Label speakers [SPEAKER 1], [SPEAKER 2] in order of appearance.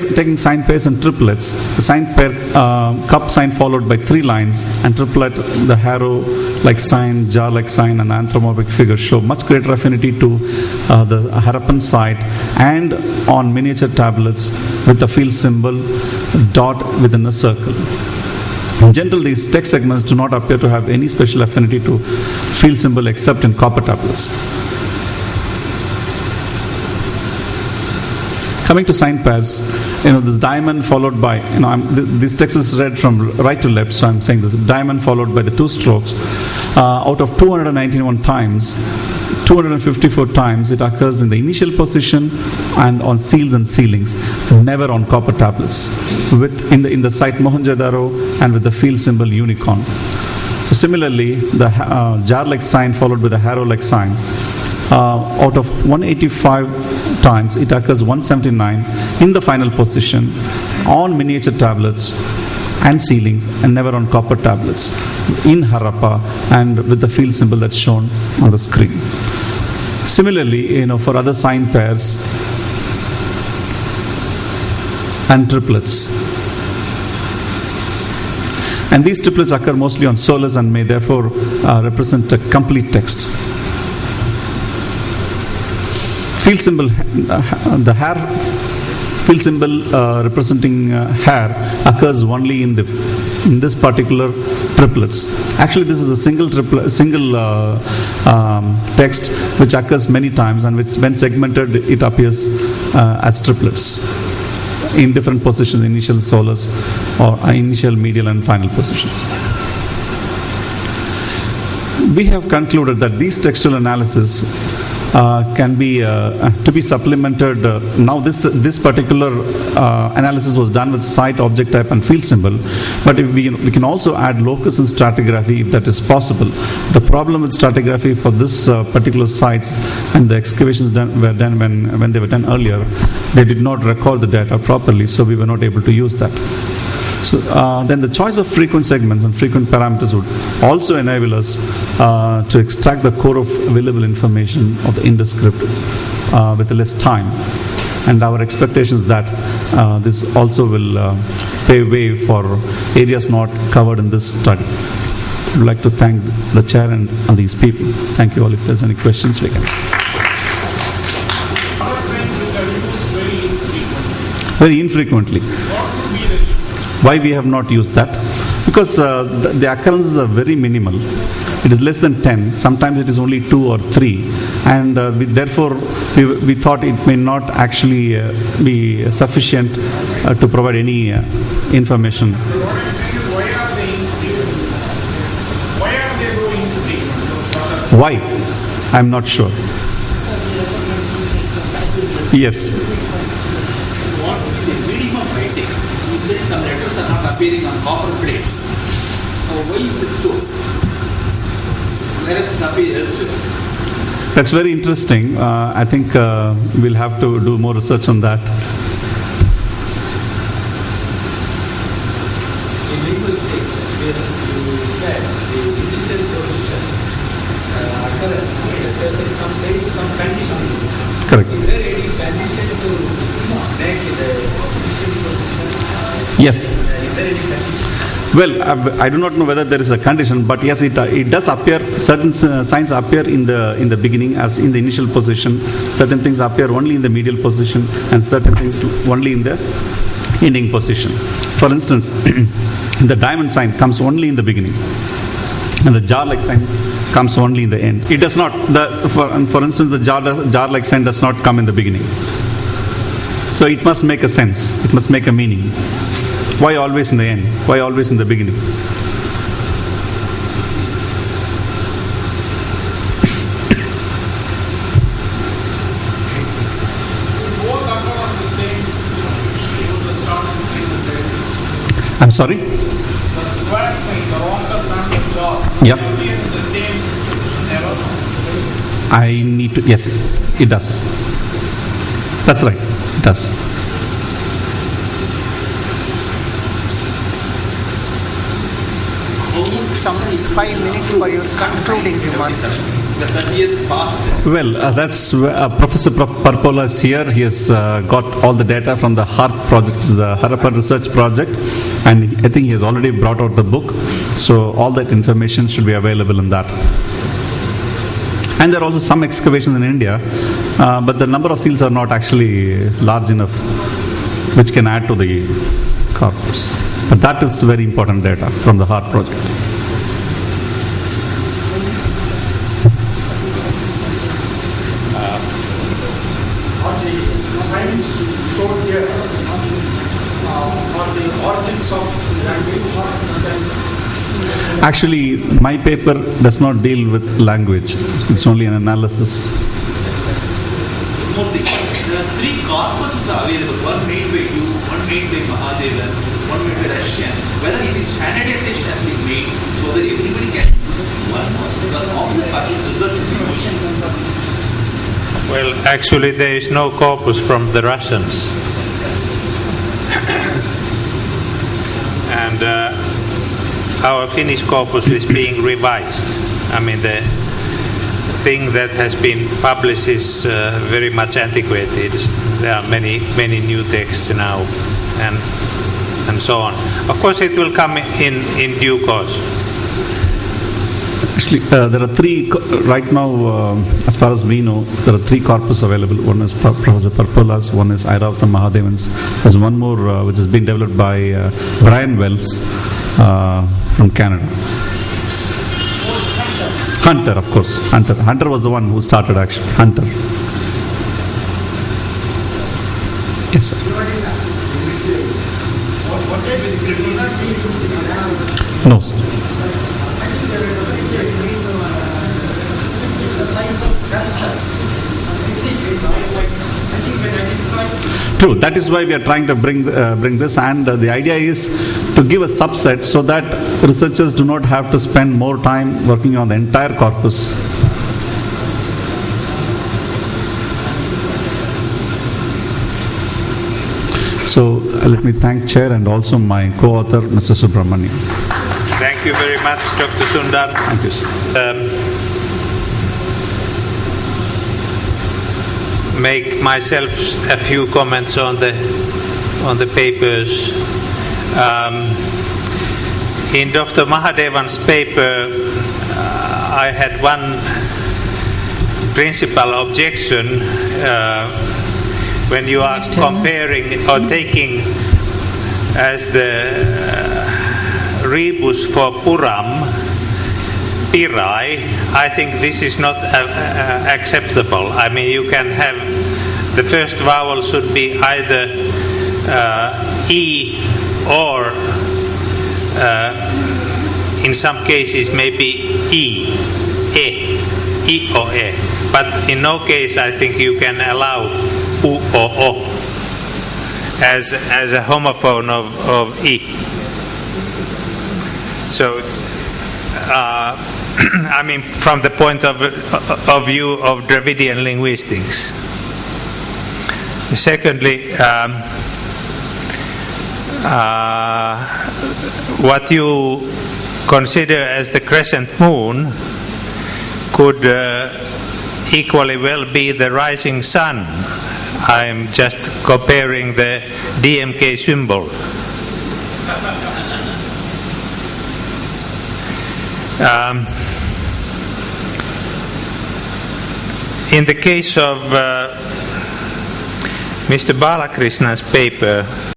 [SPEAKER 1] taking sign pairs and triplets, the sign pair cup sign followed by 3 lines, and triplet, the harrow-like sign, jar-like sign, and anthropomorphic figure show much greater affinity to the Harappan site and on miniature tablets with the field symbol dot within a circle. In general, these text segments do not appear to have any special affinity to field symbol except in copper tablets. Coming to sign pairs, this diamond followed by, this text is read from right to left, so I'm saying this diamond followed by the 2 strokes. Out of 291 times, 254 times it occurs in the initial position and on seals and sealings, never on copper tablets, in the site Mohenjo-daro and with the field symbol unicorn. So similarly, the jar-like sign followed by the harrow-like sign. Out of 185 times, it occurs 179 in the final position on miniature tablets and sealings, and never on copper tablets in Harappa and with the field symbol that's shown on the screen. Similarly, for other sign pairs and triplets. And these triplets occur mostly on solas and may therefore represent a complete text. Field symbol, the hair field symbol representing hair occurs only in this particular triplets. Actually, this is a single text which occurs many times, and which, when segmented, it appears as triplets in different positions, initial solas or initial, medial, and final positions. We have concluded that these textual analysis can be to be supplemented. Now this particular analysis was done with site, object type, and field symbol, but if we can also add locus and stratigraphy if that is possible. The problem with stratigraphy for this particular sites and the excavations were done when they were done earlier, they did not record the data properly, so we were not able to use that. So then the choice of frequent segments and frequent parameters would also enable us to extract the core of available information of the index script with less time. And our expectation is that this also will pave way for areas not covered in this study. I would like to thank the chair and these people. Thank you all. If there's any questions, we can. Very infrequently. Why we have not used that? Because the occurrences are very minimal. It is less than 10. Sometimes it is only 2 or 3. And therefore, we thought it may not actually be sufficient to provide any information. Why? I'm not sure. Yes.
[SPEAKER 2] Some letters are not appearing on copper plate. Why is it so? Whereas it appears elsewhere.
[SPEAKER 1] That's very interesting. I think we'll have to do more research on that.
[SPEAKER 2] In linguistics, you said the initial position occurrence, there is some condition.
[SPEAKER 1] Correct.
[SPEAKER 2] Is there any condition to make the initial position?
[SPEAKER 1] Yes.
[SPEAKER 2] Is there any condition?
[SPEAKER 1] Well, I do not know whether there is a condition, but yes, it does appear. Certain signs appear in the beginning as in the initial position. Certain things appear only in the medial position, and certain things only in the ending position. For instance, the diamond sign comes only in the beginning, and the jar-like sign comes only in the end. It does not. For instance, the jar-like sign does not come in the beginning. So it must make a sense. It must make a meaning. Why always in the end? Why always in the beginning? I'm sorry?
[SPEAKER 2] The square sign, the rhombus and the jar.
[SPEAKER 1] Yep.
[SPEAKER 2] In the same description ever?
[SPEAKER 1] I need to. Yes, it does. That's right. It does.
[SPEAKER 3] Give some 5 minutes for your concluding remarks.
[SPEAKER 2] The 30 years past.
[SPEAKER 1] Well, that's Professor Parpola is here. He has got all the data from the HARP project, the Harappan Research Project, and I think he has already brought out the book. So all that information should be available in that. And there are also some excavations in India, but the number of seals are not actually large enough, which can add to the corpus. But that is very important data from the HARP project. Actually, my paper does not deal with language. It's only an analysis.
[SPEAKER 2] More thing. There are 3 corpuses are available. One made by you, one made by Mahadevan, one made by Russian. Whether it is standardization has been made so that everybody can one more. Because all the corpus results will be mentioned.
[SPEAKER 3] Well, actually, there is no corpus from the Russians. And our Finnish corpus is being revised. I mean, the thing that has been published is very much antiquated. There are many new texts now, and so on. Of course, it will come in due course.
[SPEAKER 1] Actually, there are 3 right now. As far as we know, there are 3 corpus available. One is Professor Parpola's, one is Airavata Mahadevan's. There's one more which has been developed by Brian Wells from Canada. Hunter, of course. Hunter was the one who started actually. Hunter. Yes, sir. No, sir. True. That is why we are trying to bring this, and the idea is to give a subset so that researchers do not have to spend more time working on the entire corpus. So let me thank Chair and also my co-author, Mr. Subramanian.
[SPEAKER 3] Thank you very much, Dr. Sundar.
[SPEAKER 1] Thank you, sir.
[SPEAKER 3] Make myself a few comments on the papers. In Dr. Mahadevan's paper, I had one principal objection when you are comparing or taking as the rebus for Puram, Pirai. I think this is not acceptable. I mean, you can have the first vowel should be either E or in some cases maybe E or E. But in no case I think you can allow U or O as a homophone of E. So I mean, from the point of view of Dravidian linguistics. Secondly, what you consider as the crescent moon could equally well be the rising sun. I'm just comparing the DMK symbol. In the case of Mr. Balakrishna's paper,